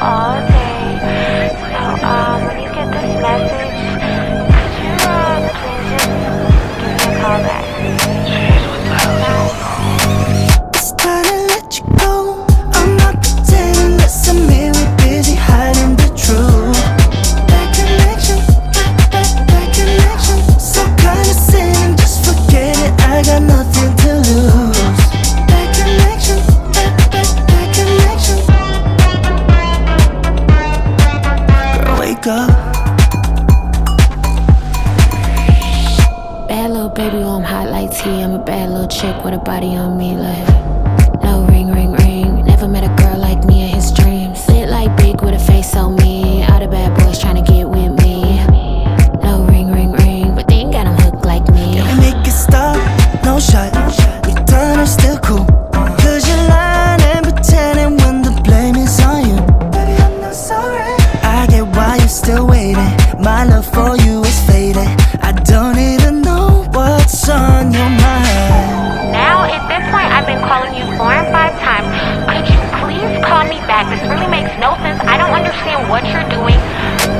all day. So, when you get this message, could you, please just give me a call back? Jeez, what the hell's going on? It's time to let you go. I'm not pretending that I'm here, we're busy hiding the truth. Bad connection, bad connection. So condescending, just forget it, I got nothing to lose. Bad connection, bad connection. Girl, wake up. Bad little baby, oh, I'm hot like tea. I'm a bad little chick with a body on me, like no ring, ring, ring. Never met a girl like me in his dreams. Lit like big with a face so mean. All the bad boys tryna get with me. No ring, ring, ring, but they ain't got 'em hooked like me. Can we make it stop? No shot. We done are still cool. Cause you're lying and pretending when the blame is on you. Baby, I'm not sorry. I get why you're still waiting. My love for you is fading. I don't even know what's on your mind. Now, at this point, I've been calling you 4 and 5 times. Could you please call me back? This really makes no sense. I don't understand what you're doing.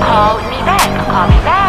Call me back. Call me back.